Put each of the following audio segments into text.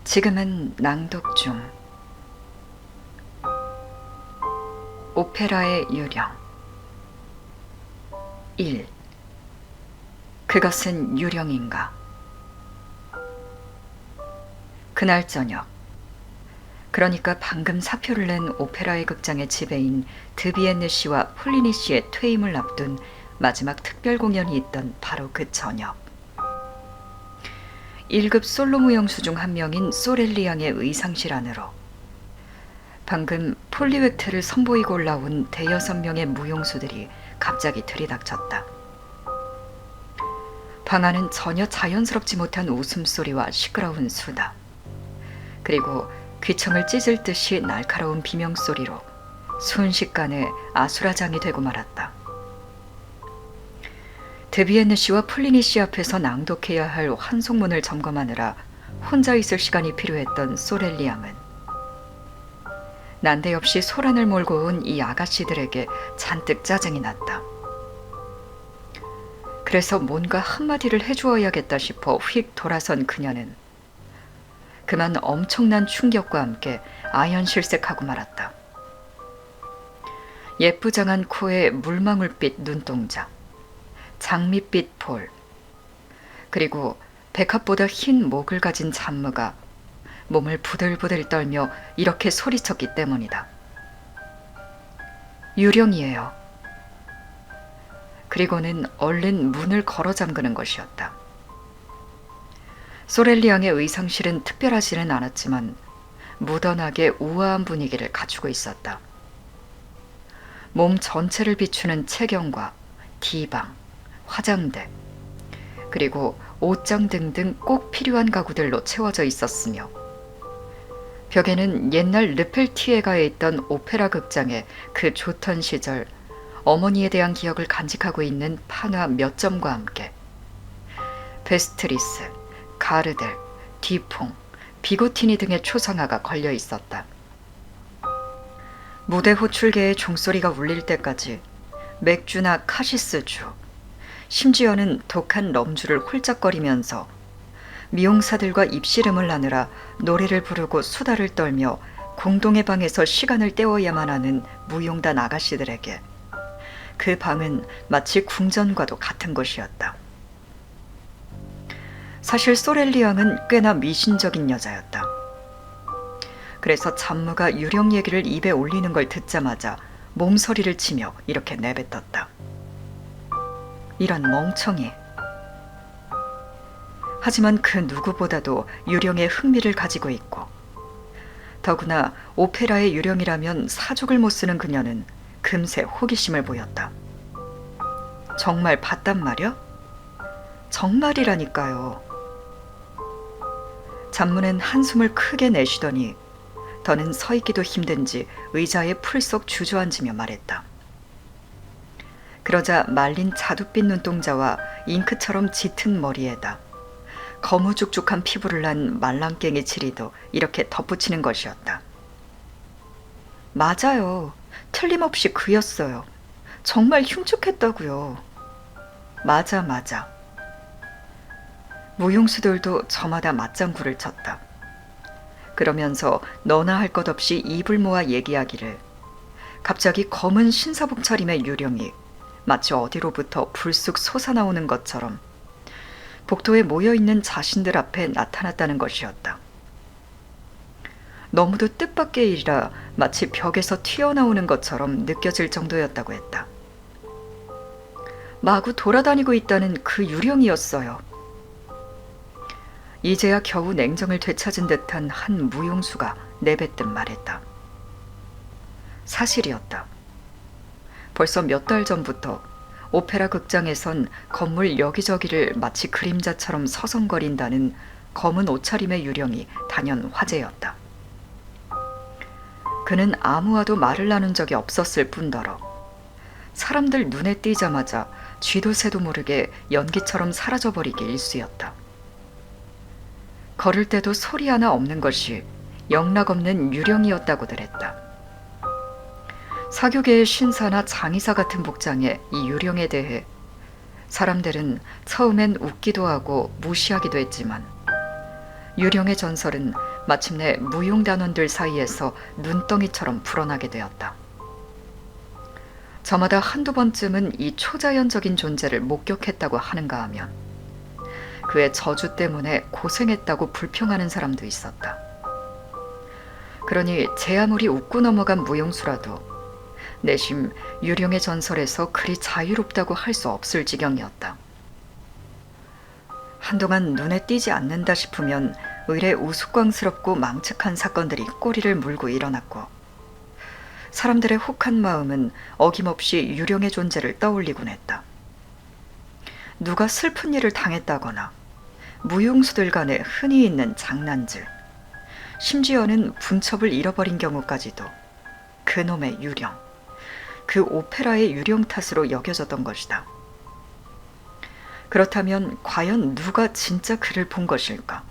지금은 낭독 중. 오페라의 유령. 1. 그것은 유령인가? 그날 저녁, 그러니까 방금 사표를 낸 오페라의 극장의 지배인 드비엔느 씨와 폴리니 씨의 퇴임을 앞둔 마지막 특별 공연이 있던 바로 그 저녁, 1급 솔로 무용수 중 한 명인 소렐리 양의 의상실 안으로 방금 폴리웨트를 선보이고 올라온 대여섯 명의 무용수들이 갑자기 들이닥쳤다. 방 안은 전혀 자연스럽지 못한 웃음소리와 시끄러운 수다, 그리고 귀청을 찢을 듯이 날카로운 비명소리로 순식간에 아수라장이 되고 말았다. 드비엔느 씨와 폴리니 씨 앞에서 낭독해야 할 환속문을 점검하느라 혼자 있을 시간이 필요했던 소렐리 양은 난데없이 소란을 몰고 온 이 아가씨들에게 잔뜩 짜증이 났다. 그래서 뭔가 한마디를 해주어야겠다 싶어 휙 돌아선 그녀는 그만 엄청난 충격과 함께 아연실색하고 말았다. 예쁘장한 코에 물망울빛 눈동자, 장밋빛 볼, 그리고 백합보다 흰 목을 가진 잔무가 몸을 부들부들 떨며 이렇게 소리쳤기 때문이다. 유령이에요. 그리고는 얼른 문을 걸어 잠그는 것이었다. 소렐리 양의 의상실은 특별하지는 않았지만 무던하게 우아한 분위기를 갖추고 있었다. 몸 전체를 비추는 체경과 디방, 화장대, 그리고 옷장 등등 꼭 필요한 가구들로 채워져 있었으며 벽에는 옛날 르펠티에가에 있던 오페라 극장의 그 좋던 시절 어머니에 대한 기억을 간직하고 있는 판화 몇 점과 함께 베스트리스, 가르델, 뒤퐁, 비고티니 등의 초상화가 걸려 있었다. 무대 호출계의 종소리가 울릴 때까지 맥주나 카시스주, 심지어는 독한 럼주를 홀짝거리면서 미용사들과 입씨름을 하느라 노래를 부르고 수다를 떨며 공동의 방에서 시간을 때워야만 하는 무용단 아가씨들에게 그 방은 마치 궁전과도 같은 곳이었다. 사실 소렐리 양은 꽤나 미신적인 여자였다. 그래서 잔무가 유령 얘기를 입에 올리는 걸 듣자마자 몸서리를 치며 이렇게 내뱉었다. 이런 멍청이. 하지만 그 누구보다도 유령에 흥미를 가지고 있고 더구나 오페라의 유령이라면 사족을 못 쓰는 그녀는 금세 호기심을 보였다. 정말 봤단 말이야? 정말이라니까요. 잔무는 한숨을 크게 내쉬더니 더는 서 있기도 힘든지 의자에 풀썩 주저앉으며 말했다. 그러자 말린 자두빛 눈동자와 잉크처럼 짙은 머리에다 거무죽죽한 피부를 한 말랑깽이 치리도 이렇게 덧붙이는 것이었다. 맞아요. 틀림없이 그였어요. 정말 흉측했다고요. 맞아. 무용수들도 저마다 맞장구를 쳤다. 그러면서 너나 할 것 없이 입을 모아 얘기하기를 갑자기 검은 신사복 차림의 유령이 마치 어디로부터 불쑥 솟아나오는 것처럼 복도에 모여있는 자신들 앞에 나타났다는 것이었다. 너무도 뜻밖의 일이라 마치 벽에서 튀어나오는 것처럼 느껴질 정도였다고 했다. 마구 돌아다니고 있다는 그 유령이었어요. 이제야 겨우 냉정을 되찾은 듯한 한 무용수가 내뱉듯 말했다. 사실이었다. 벌써 몇 달 전부터 오페라 극장에선 건물 여기저기를 마치 그림자처럼 서성거린다는 검은 옷차림의 유령이 단연 화제였다. 그는 아무와도 말을 나눈 적이 없었을 뿐더러 사람들 눈에 띄자마자 쥐도 새도 모르게 연기처럼 사라져버리기 일쑤였다. 걸을 때도 소리 하나 없는 것이 영락없는 유령이었다고들 했다. 사교계의 신사나 장의사 같은 복장의 이 유령에 대해 사람들은 처음엔 웃기도 하고 무시하기도 했지만 유령의 전설은 마침내 무용단원들 사이에서 눈덩이처럼 불어나게 되었다. 저마다 한두 번쯤은 이 초자연적인 존재를 목격했다고 하는가 하면 그의 저주 때문에 고생했다고 불평하는 사람도 있었다. 그러니 제 아무리 웃고 넘어간 무용수라도 내심 유령의 전설에서 그리 자유롭다고 할 수 없을 지경이었다. 한동안 눈에 띄지 않는다 싶으면 의례 우스꽝스럽고 망측한 사건들이 꼬리를 물고 일어났고 사람들의 혹한 마음은 어김없이 유령의 존재를 떠올리곤 했다. 누가 슬픈 일을 당했다거나 무용수들 간에 흔히 있는 장난질, 심지어는 분첩을 잃어버린 경우까지도 그놈의 유령, 그 오페라의 유령 탓으로 여겨졌던 것이다. 그렇다면 과연 누가 진짜 그를 본 것일까?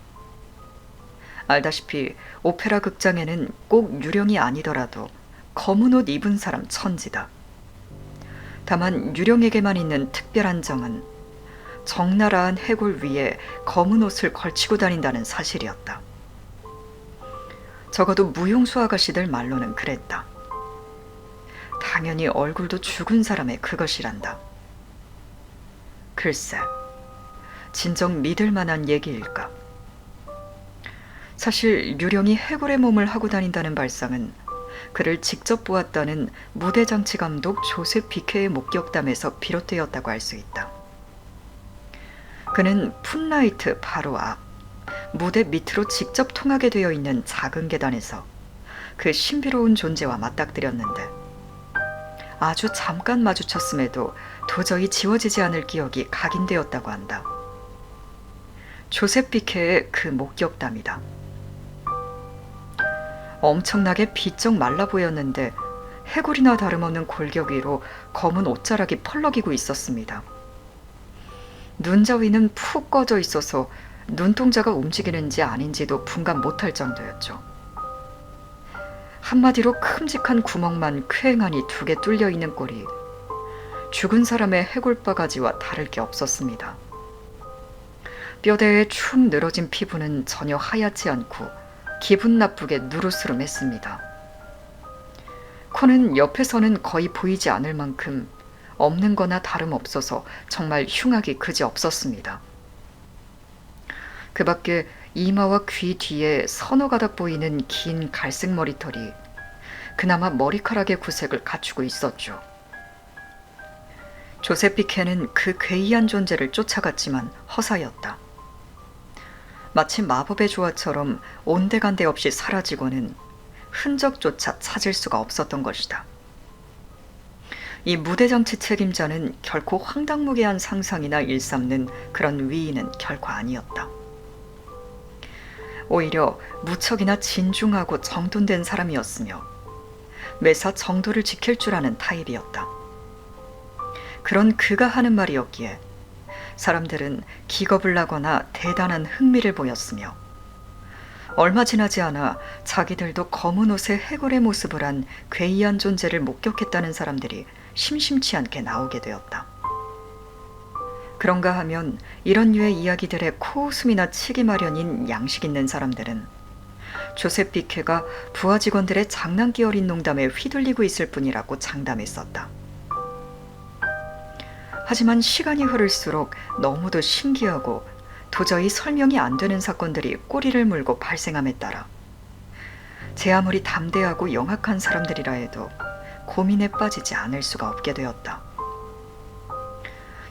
알다시피 오페라 극장에는 꼭 유령이 아니더라도 검은 옷 입은 사람 천지다. 다만 유령에게만 있는 특별한 정은 적나라한 해골 위에 검은 옷을 걸치고 다닌다는 사실이었다. 적어도 무용수 아가씨들 말로는 그랬다. 당연히 얼굴도 죽은 사람의 그것이란다. 글쎄, 진정 믿을 만한 얘기일까? 사실 유령이 해골의 몸을 하고 다닌다는 발상은 그를 직접 보았다는 무대장치 감독 조셉 비케의 목격담에서 비롯되었다고 할 수 있다. 그는 풋라이트 바로 앞, 무대 밑으로 직접 통하게 되어 있는 작은 계단에서 그 신비로운 존재와 맞닥뜨렸는데 아주 잠깐 마주쳤음에도 도저히 지워지지 않을 기억이 각인되었다고 한다. 조셉 비케의 그 목격담이다. 엄청나게 비쩍 말라 보였는데 해골이나 다름없는 골격 위로 검은 옷자락이 펄럭이고 있었습니다. 눈자 위는 푹 꺼져 있어서 눈동자가 움직이는지 아닌지도 분간 못할 정도였죠. 한마디로 큼직한 구멍만 쾌행하니 2개 뚫려 있는 꼴이 죽은 사람의 해골바가지와 다를 게 없었습니다. 뼈대에 축 늘어진 피부는 전혀 하얗지 않고 기분 나쁘게 누르스름했습니다. 코는 옆에서는 거의 보이지 않을 만큼 없는 거나 다름없어서 정말 흉악이 그지없었습니다. 그 밖에 이마와 귀 뒤에 서너 가닥 보이는 긴 갈색 머리털이 그나마 머리카락의 구색을 갖추고 있었죠. 조셉 비케는 그 괴이한 존재를 쫓아갔지만 허사였다. 마치 마법의 조화처럼 온데간데 없이 사라지고는 흔적조차 찾을 수가 없었던 것이다. 이 무대장치 책임자는 결코 황당무계한 상상이나 일삼는 그런 위인은 결코 아니었다. 오히려 무척이나 진중하고 정돈된 사람이었으며 매사 정도를 지킬 줄 아는 타입이었다. 그런 그가 하는 말이었기에 사람들은 기겁을 나거나 대단한 흥미를 보였으며 얼마 지나지 않아 자기들도 검은 옷에 해골의 모습을 한 괴이한 존재를 목격했다는 사람들이 심심치 않게 나오게 되었다. 그런가 하면 이런 류의 이야기들의 코웃음이나 치기 마련인 양식 있는 사람들은 조셉 비케가 부하 직원들의 장난기 어린 농담에 휘둘리고 있을 뿐이라고 장담했었다. 하지만 시간이 흐를수록 너무도 신기하고 도저히 설명이 안 되는 사건들이 꼬리를 물고 발생함에 따라 제 아무리 담대하고 영악한 사람들이라 해도 고민에 빠지지 않을 수가 없게 되었다.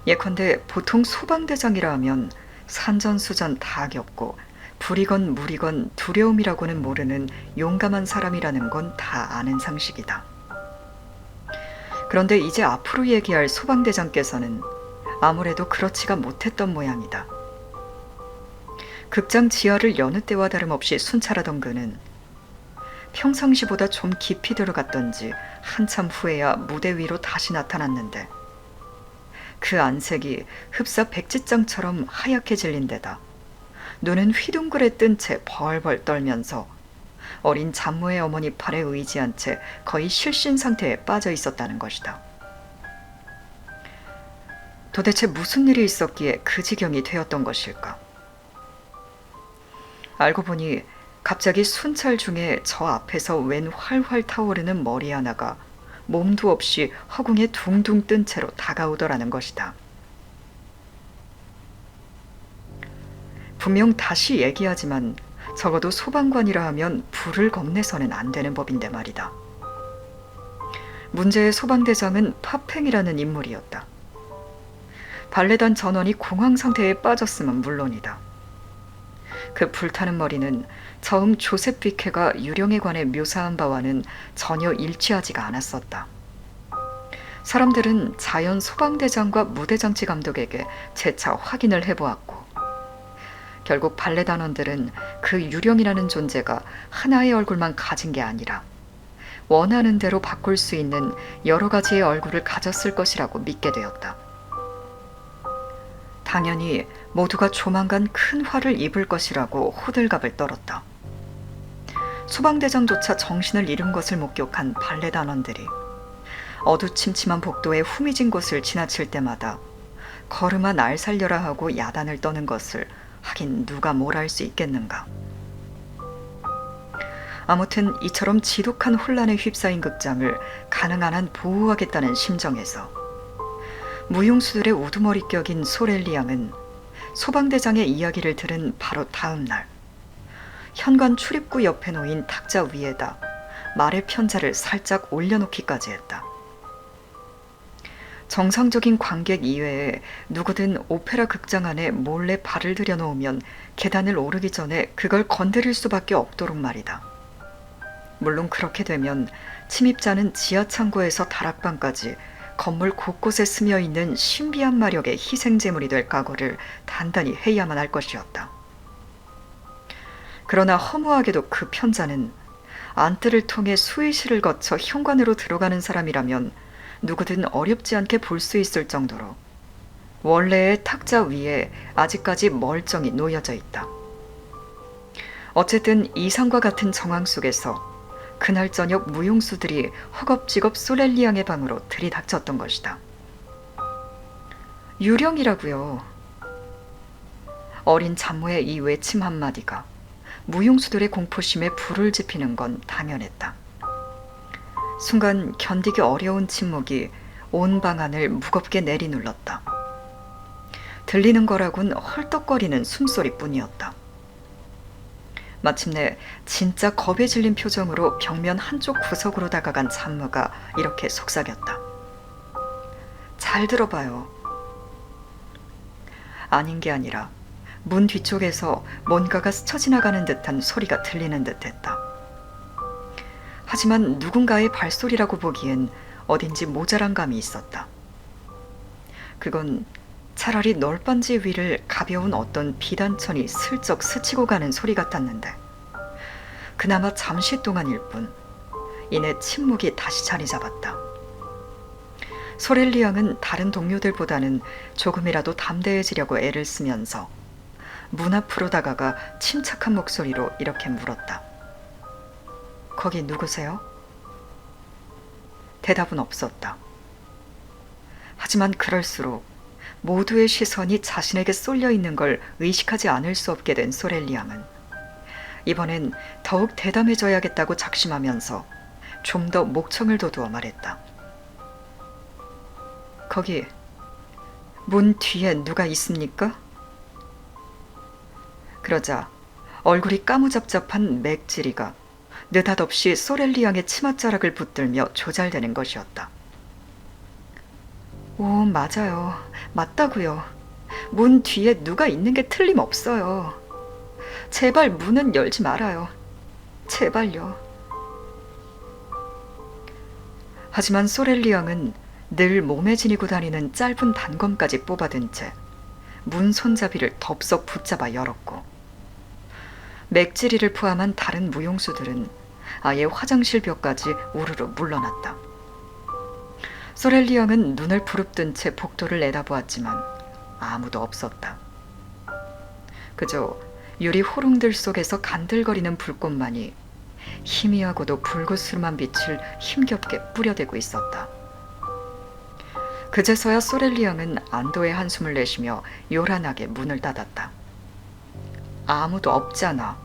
예컨대 보통 소방대장이라 하면 산전수전 다 겪고 불이건 물이건 두려움이라고는 모르는 용감한 사람이라는 건 다 아는 상식이다. 그런데 이제 앞으로 얘기할 소방대장께서는 아무래도 그렇지가 못했던 모양이다. 극장 지하를 여느 때와 다름없이 순찰하던 그는 평상시보다 좀 깊이 들어갔던지 한참 후에야 무대 위로 다시 나타났는데 그 안색이 흡사 백지장처럼 하얗게 질린 데다 눈은 휘둥그레 뜬 채 벌벌 떨면서 어린 장모의 어머니 팔에 의지한 채 거의 실신 상태에 빠져 있었다는 것이다. 도대체 무슨 일이 있었기에 그 지경이 되었던 것일까? 알고 보니 갑자기 순찰 중에 저 앞에서 웬 활활 타오르는 머리 하나가 몸도 없이 허공에 둥둥 뜬 채로 다가오더라는 것이다. 분명 다시 얘기하지만 적어도 소방관이라 하면 불을 겁내서는 안 되는 법인데 말이다. 문제의 소방대장은 파팽이라는 인물이었다. 발레단 전원이 공황 상태에 빠졌으면 물론이다. 그 불타는 머리는 처음 조셉 비케가 유령에 관해 묘사한 바와는 전혀 일치하지가 않았었다. 사람들은 자연 소방대장과 무대장치 감독에게 재차 확인을 해보았고 결국 발레단원들은 그 유령이라는 존재가 하나의 얼굴만 가진 게 아니라 원하는 대로 바꿀 수 있는 여러 가지의 얼굴을 가졌을 것이라고 믿게 되었다. 당연히 모두가 조만간 큰 화를 입을 것이라고 호들갑을 떨었다. 소방대장조차 정신을 잃은 것을 목격한 발레단원들이 어두침침한 복도에 후미진 곳을 지나칠 때마다 걸음아 날 살려라 하고 야단을 떠는 것을 하긴 누가 뭘 할 수 있겠는가. 아무튼 이처럼 지독한 혼란에 휩싸인 극장을 가능한 한 보호하겠다는 심정에서 무용수들의 우두머리격인 소렐리 양은 소방대장의 이야기를 들은 바로 다음 날 현관 출입구 옆에 놓인 탁자 위에다 말의 편자를 살짝 올려놓기까지 했다. 정상적인 관객 이외에 누구든 오페라 극장 안에 몰래 발을 들여놓으면 계단을 오르기 전에 그걸 건드릴 수밖에 없도록 말이다. 물론 그렇게 되면 침입자는 지하 창고에서 다락방까지 건물 곳곳에 스며있는 신비한 마력의 희생제물이 될 각오를 단단히 해야만 할 것이었다. 그러나 허무하게도 그 편자는 안뜰을 통해 수의실을 거쳐 현관으로 들어가는 사람이라면 누구든 어렵지 않게 볼 수 있을 정도로 원래의 탁자 위에 아직까지 멀쩡히 놓여져 있다. 어쨌든 이상과 같은 정황 속에서 그날 저녁 무용수들이 허겁지겁 소렐리 양의 방으로 들이닥쳤던 것이다. 유령이라고요. 어린 잠모의 이 외침 한마디가 무용수들의 공포심에 불을 지피는 건 당연했다. 순간 견디기 어려운 침묵이 온 방 안을 무겁게 내리눌렀다. 들리는 거라곤 헐떡거리는 숨소리뿐이었다. 마침내 진짜 겁에 질린 표정으로 벽면 한쪽 구석으로 다가간 잠무가 이렇게 속삭였다. 잘 들어봐요. 아닌 게 아니라 문 뒤쪽에서 뭔가가 스쳐 지나가는 듯한 소리가 들리는 듯했다. 하지만 누군가의 발소리라고 보기엔 어딘지 모자란 감이 있었다. 그건 차라리 널빤지 위를 가벼운 어떤 비단천이 슬쩍 스치고 가는 소리 같았는데 그나마 잠시 동안일 뿐 이내 침묵이 다시 자리 잡았다. 소렐리 양은 다른 동료들보다는 조금이라도 담대해지려고 애를 쓰면서 문 앞으로 다가가 침착한 목소리로 이렇게 물었다. 거기 누구세요? 대답은 없었다. 하지만 그럴수록 모두의 시선이 자신에게 쏠려 있는 걸 의식하지 않을 수 없게 된 소렐리 양은 이번엔 더욱 대담해져야겠다고 작심하면서 좀 더 목청을 돋우어 말했다. 거기 문 뒤에 누가 있습니까? 그러자 얼굴이 까무잡잡한 맥지리가 느닷없이 소렐리 양의 치맛자락을 붙들며 조잘대는 것이었다. 오, 맞아요. 맞다고요. 문 뒤에 누가 있는 게 틀림없어요. 제발 문은 열지 말아요. 제발요. 하지만 소렐리 양은 늘 몸에 지니고 다니는 짧은 단검까지 뽑아든 채 문 손잡이를 덥석 붙잡아 열었고 맥지리를 포함한 다른 무용수들은 아예 화장실 벽까지 우르르 물러났다. 소렐리 양은 눈을 부릅뜬 채 복도를 내다보았지만 아무도 없었다. 그저 유리 호롱들 속에서 간들거리는 불꽃만이 희미하고도 불그스름한 빛을 힘겹게 뿌려대고 있었다. 그제서야 소렐리 양은 안도의 한숨을 내쉬며 요란하게 문을 닫았다. 아무도 없잖아.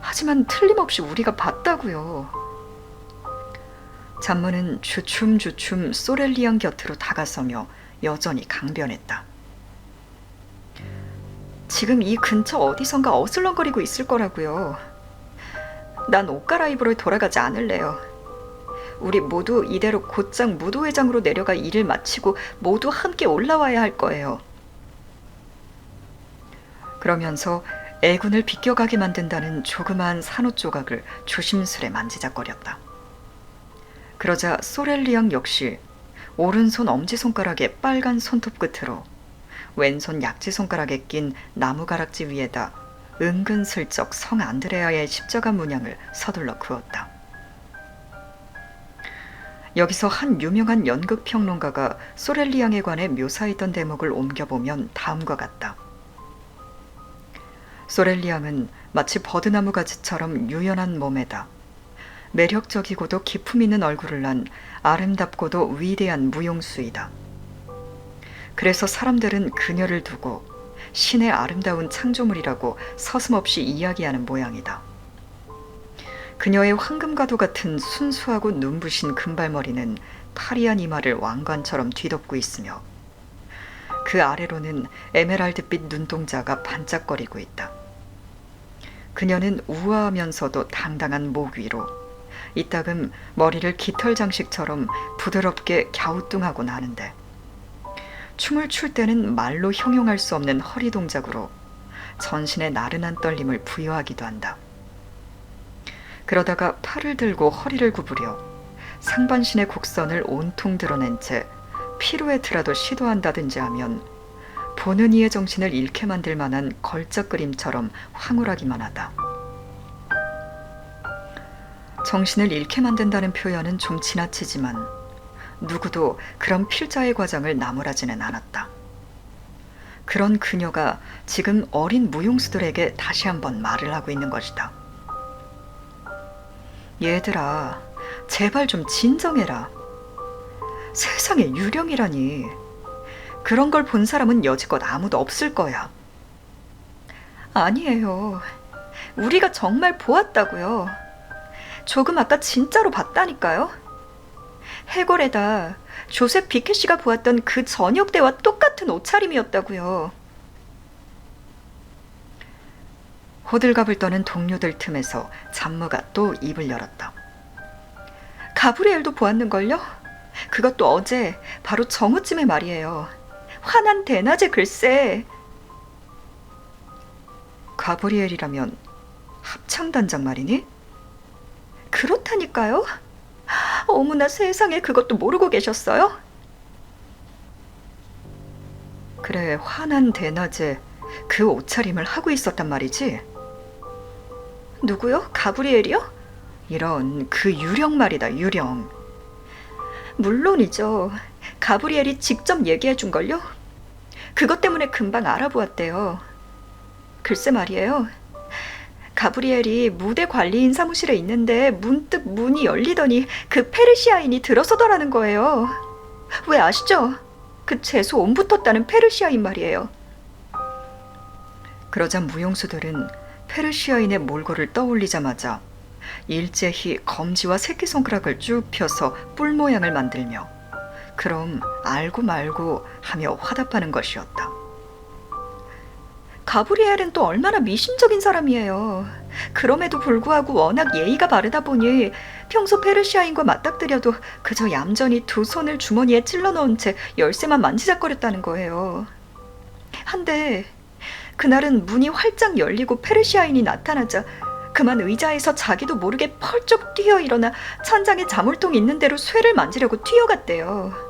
하지만 틀림없이 우리가 봤다고요. 잔무는 주춤주춤 소렐리앙 곁으로 다가서며 여전히 강변했다. 지금 이 근처 어디선가 어슬렁거리고 있을 거라고요. 난 옷 갈아입으러 돌아가지 않을래요. 우리 모두 이대로 곧장 무도회장으로 내려가 일을 마치고 모두 함께 올라와야 할 거예요. 그러면서 애군을 비껴가게 만든다는 조그마한 산호 조각을 조심스레 만지작거렸다. 그러자 소렐리앙 역시 오른손 엄지손가락의 빨간 손톱 끝으로 왼손 약지손가락에 낀 나무가락지 위에다 은근슬쩍 성 안드레아의 십자가 문양을 서둘러 그었다. 여기서 한 유명한 연극평론가가 소렐리앙에 관해 묘사했던 대목을 옮겨보면 다음과 같다. 소렐리앙은 마치 버드나무 가지처럼 유연한 몸에다 매력적이고도 기품 있는 얼굴을 난 아름답고도 위대한 무용수이다. 그래서 사람들은 그녀를 두고 신의 아름다운 창조물이라고 서슴없이 이야기하는 모양이다. 그녀의 황금과도 같은 순수하고 눈부신 금발머리는 파리한 이마를 왕관처럼 뒤덮고 있으며 그 아래로는 에메랄드빛 눈동자가 반짝거리고 있다. 그녀는 우아하면서도 당당한 목 위로 이따금 머리를 깃털 장식처럼 부드럽게 갸우뚱하고 나는데 춤을 출 때는 말로 형용할 수 없는 허리 동작으로 전신에 나른한 떨림을 부여하기도 한다. 그러다가 팔을 들고 허리를 구부려 상반신의 곡선을 온통 드러낸 채 피루에트라도 시도한다든지 하면 보는 이의 정신을 잃게 만들 만한 걸작그림처럼 황홀하기만 하다. 정신을 잃게 만든다는 표현은 좀 지나치지만 누구도 그런 필자의 과정을 나무라지는 않았다. 그런 그녀가 지금 어린 무용수들에게 다시 한번 말을 하고 있는 것이다. 얘들아, 제발 좀 진정해라. 세상에 유령이라니. 그런 걸 본 사람은 여지껏 아무도 없을 거야. 아니에요. 우리가 정말 보았다고요. 조금 아까 진짜로 봤다니까요. 해골에다 조셉 비케시가 보았던 그 저녁 때와 똑같은 옷차림이었다고요. 호들갑을 떠는 동료들 틈에서 잔무가 또 입을 열었다. 가브리엘도 보았는걸요? 그것도 어제 바로 정오쯤에 말이에요. 환한 대낮에 글쎄. 가브리엘이라면 합창단장 말이니? 그렇다니까요. 어머나 세상에, 그것도 모르고 계셨어요? 그래, 환한 대낮에 그 옷차림을 하고 있었단 말이지. 누구요? 가브리엘이요? 이런, 그 유령 말이다, 유령. 물론이죠. 가브리엘이 직접 얘기해 준걸요? 그것 때문에 금방 알아보았대요. 글쎄 말이에요. 가브리엘이 무대 관리인 사무실에 있는데 문득 문이 열리더니 그 페르시아인이 들어서더라는 거예요. 왜 아시죠? 그 재수 온 붙었다는 페르시아인 말이에요. 그러자 무용수들은 페르시아인의 몰골을 떠올리자마자 일제히 검지와 새끼손가락을 쭉 펴서 뿔 모양을 만들며 그럼 알고 말고 하며 화답하는 것이었다. 가브리엘은 또 얼마나 미심적인 사람이에요. 그럼에도 불구하고 워낙 예의가 바르다 보니 평소 페르시아인과 맞닥뜨려도 그저 얌전히 두 손을 주머니에 찔러 넣은 채 열쇠만 만지작거렸다는 거예요. 한데 그날은 문이 활짝 열리고 페르시아인이 나타나자 그만 의자에서 자기도 모르게 펄쩍 뛰어 일어나 천장에 자물통 있는 대로 쇠를 만지려고 뛰어갔대요.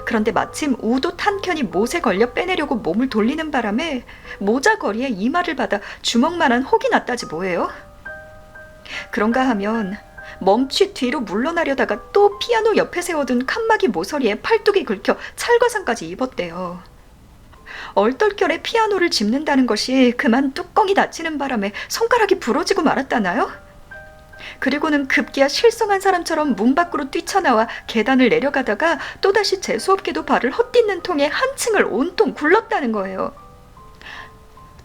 그런데 마침 우도 한 켠이 못에 걸려 빼내려고 몸을 돌리는 바람에 모자거리에 이마를 받아 주먹만한 혹이 났다지 뭐예요. 그런가 하면 멈취 뒤로 물러나려다가 또 피아노 옆에 세워둔 칸막이 모서리에 팔뚝이 긁혀 찰과상까지 입었대요. 얼떨결에 피아노를 짚는다는 것이 그만 뚜껑이 닫히는 바람에 손가락이 부러지고 말았다나요? 그리고는 급기야 실성한 사람처럼 문 밖으로 뛰쳐나와 계단을 내려가다가 또다시 재수없게도 발을 헛디는 통에 한층을 온통 굴렀다는 거예요.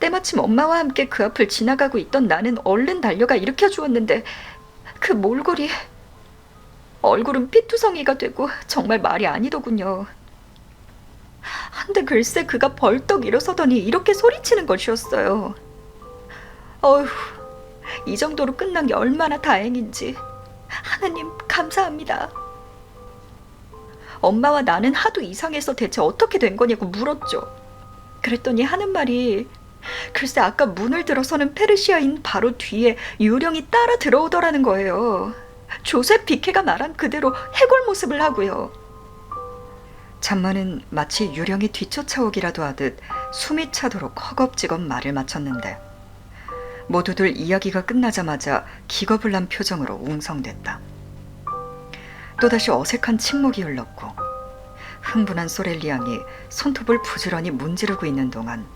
때마침 엄마와 함께 그 앞을 지나가고 있던 나는 얼른 달려가 일으켜 주었는데 그 몰골이 얼굴은 피투성이가 되고 정말 말이 아니더군요. 한데 글쎄 그가 벌떡 일어서더니 이렇게 소리치는 것이었어요. 어휴, 이 정도로 끝난 게 얼마나 다행인지. 하나님 감사합니다. 엄마와 나는 하도 이상해서 대체 어떻게 된 거냐고 물었죠. 그랬더니 하는 말이 글쎄 아까 문을 들어서는 페르시아인 바로 뒤에 유령이 따라 들어오더라는 거예요. 조셉 비케가 말한 그대로 해골 모습을 하고요. 잠만은 마치 유령이 뒤쫓아오기라도 하듯 숨이 차도록 허겁지겁 말을 마쳤는데 모두들 이야기가 끝나자마자 기겁을 난 표정으로 웅성댔다. 또다시 어색한 침묵이 흘렀고 흥분한 소렐리 양이 손톱을 부지런히 문지르고 있는 동안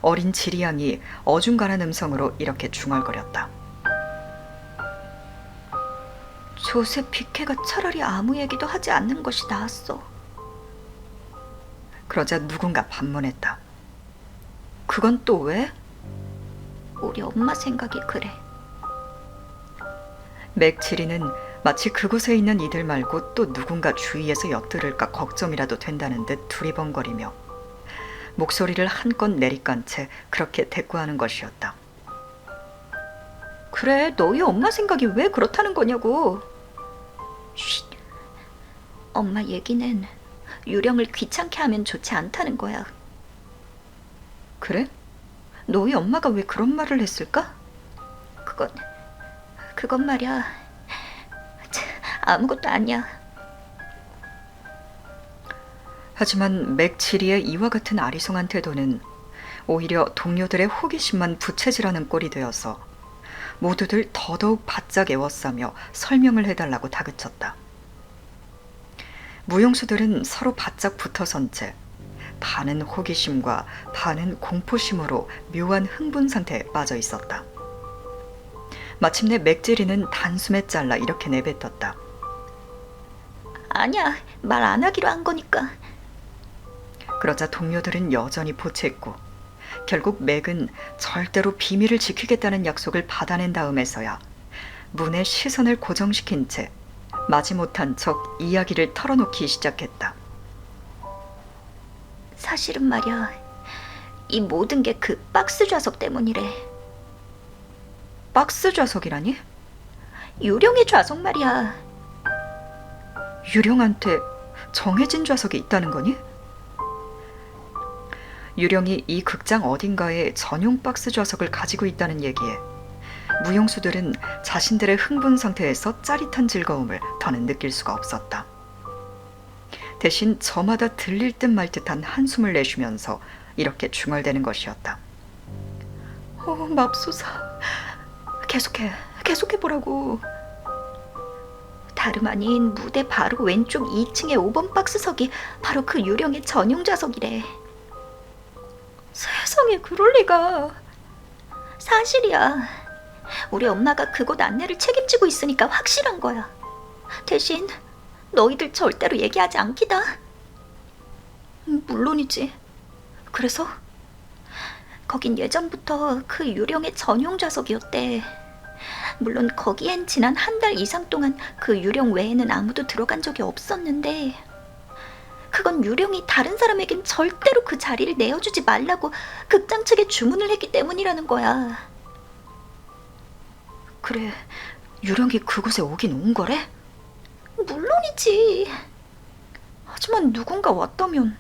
어린 지리 양이 어중간한 음성으로 이렇게 중얼거렸다. 조셉 비케가 차라리 아무 얘기도 하지 않는 것이 나았어. 그러자 누군가 반문했다. 그건 또 왜? 우리 엄마 생각이 그래. 맥지리는 마치 그곳에 있는 이들 말고 또 누군가 주위에서 엿들을까 걱정이라도 된다는 듯 두리번거리며 목소리를 한껏 내리깐 채 그렇게 대꾸하는 것이었다. 그래, 너희 엄마 생각이 왜 그렇다는 거냐고. 쉿. 엄마 얘기는 유령을 귀찮게 하면 좋지 않다는 거야. 그래? 너희 엄마가 왜 그런 말을 했을까? 그건 말이야. 아무것도 아니야. 하지만 맥지리의 이와 같은 아리송한 태도는 오히려 동료들의 호기심만 부채질하는 꼴이 되어서 모두들 더더욱 바짝 애워싸며 설명을 해달라고 다그쳤다. 무용수들은 서로 바짝 붙어선 채 반은 호기심과 반은 공포심으로 묘한 흥분 상태에 빠져 있었다. 마침내 맥지리는 단숨에 잘라 이렇게 내뱉었다. 아니야, 말 안 하기로 한 거니까. 그러자 동료들은 여전히 보챘고 결국 맥은 절대로 비밀을 지키겠다는 약속을 받아낸 다음에서야 문에 시선을 고정시킨 채 마지못한 척 이야기를 털어놓기 시작했다. 사실은 말이야, 이 모든 게 그 박스 좌석 때문이래. 박스 좌석이라니? 유령의 좌석 말이야. 유령한테 정해진 좌석이 있다는 거니? 유령이 이 극장 어딘가에 전용 박스 좌석을 가지고 있다는 얘기에 무용수들은 자신들의 흥분 상태에서 짜릿한 즐거움을 더는 느낄 수가 없었다. 대신 저마다 들릴 듯 말 듯한 한숨을 내쉬면서 이렇게 중얼대는 것이었다. 맙소사. 계속해보라고. 다름 아닌 무대 바로 왼쪽 2층의 5번 박스석이 바로 그 유령의 전용 좌석이래. 세상에, 그럴 리가. 사실이야. 우리 엄마가 그곳 안내를 책임지고 있으니까 확실한 거야. 대신 너희들 절대로 얘기하지 않기다. 물론이지. 그래서? 거긴 예전부터 그 유령의 전용 좌석이었대. 물론 거기엔 지난 한 달 이상 동안 그 유령 외에는 아무도 들어간 적이 없었는데 그건 유령이 다른 사람에겐 절대로 그 자리를 내어주지 말라고 극장 측에 주문을 했기 때문이라는 거야. 그래, 유령이 그곳에 오긴 온 거래? 물론이지. 하지만 누군가 왔다면.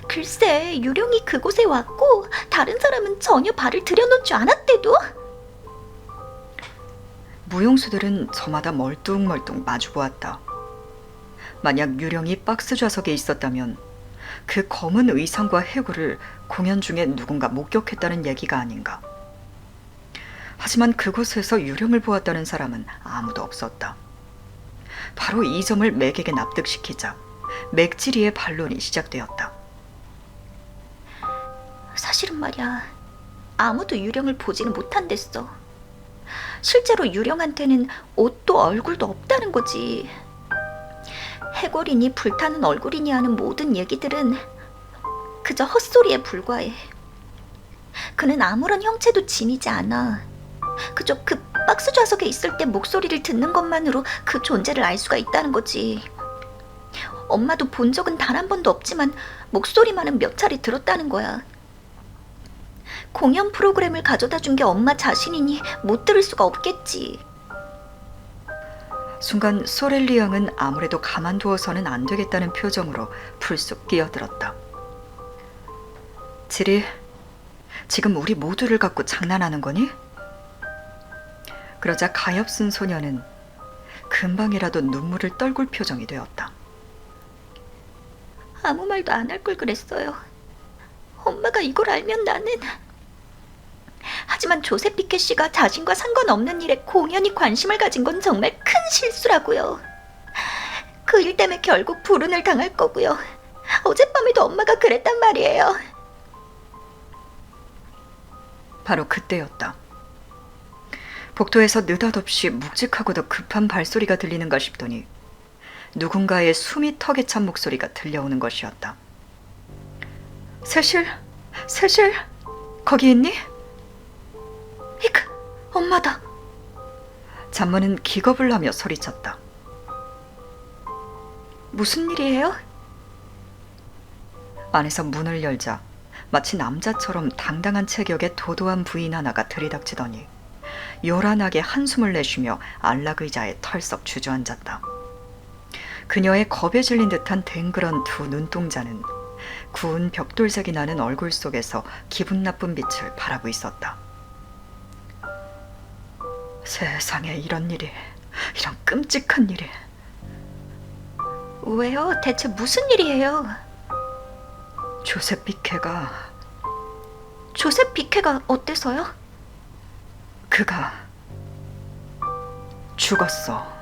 글쎄, 유령이 그곳에 왔고 다른 사람은 전혀 발을 들여놓지 않았대도. 무용수들은 저마다 멀뚱멀뚱 마주보았다. 만약 유령이 박스 좌석에 있었다면 그 검은 의상과 해골을 공연 중에 누군가 목격했다는 얘기가 아닌가. 하지만 그곳에서 유령을 보았다는 사람은 아무도 없었다. 바로 이 점을 맥에게 납득시키자 맥지리의 반론이 시작되었다. 사실은 말이야, 아무도 유령을 보지는 못한댔어. 실제로 유령한테는 옷도 얼굴도 없다는 거지. 해골이니 불타는 얼굴이니 하는 모든 얘기들은 그저 헛소리에 불과해. 그는 아무런 형체도 지니지 않아. 그저 그 박스 좌석에 있을 때 목소리를 듣는 것만으로 그 존재를 알 수가 있다는 거지. 엄마도 본 적은 단 한 번도 없지만 목소리만은 몇 차례 들었다는 거야. 공연 프로그램을 가져다 준 게 엄마 자신이니 못 들을 수가 없겠지. 순간 소렐리 양은 아무래도 가만두어서는 안 되겠다는 표정으로 불쑥 끼어들었다. 지리, 지금 우리 모두를 갖고 장난하는 거니? 그러자 가엾은 소녀는 금방이라도 눈물을 떨굴 표정이 되었다. 아무 말도 안 할 걸 그랬어요. 엄마가 이걸 알면 나는... 하지만 조세 피케 씨가 자신과 상관없는 일에 공연히 관심을 가진 건 정말 큰 실수라고요. 그 일 때문에 결국 불운을 당할 거고요. 어젯밤에도 엄마가 그랬단 말이에요. 바로 그때였다. 복도에서 느닷없이 묵직하고도 급한 발소리가 들리는가 싶더니 누군가의 숨이 턱에 찬 목소리가 들려오는 것이었다. 세실, 세실, 거기 있니? 히크, 엄마다. 잠문은 기겁을 하며 소리쳤다. 무슨 일이에요? 안에서 문을 열자 마치 남자처럼 당당한 체격의 도도한 부인 하나가 들이닥치더니 요란하게 한숨을 내쉬며 안락의자에 털썩 주저앉았다. 그녀의 겁에 질린 듯한 댕그런 두 눈동자는 구운 벽돌색이 나는 얼굴 속에서 기분 나쁜 빛을 바라고 있었다. 세상에 이런 일이, 이런 끔찍한 일이. 왜요? 대체 무슨 일이에요? 조셉 피케가, 조셉 피케가 어때서요? 그가 죽었어.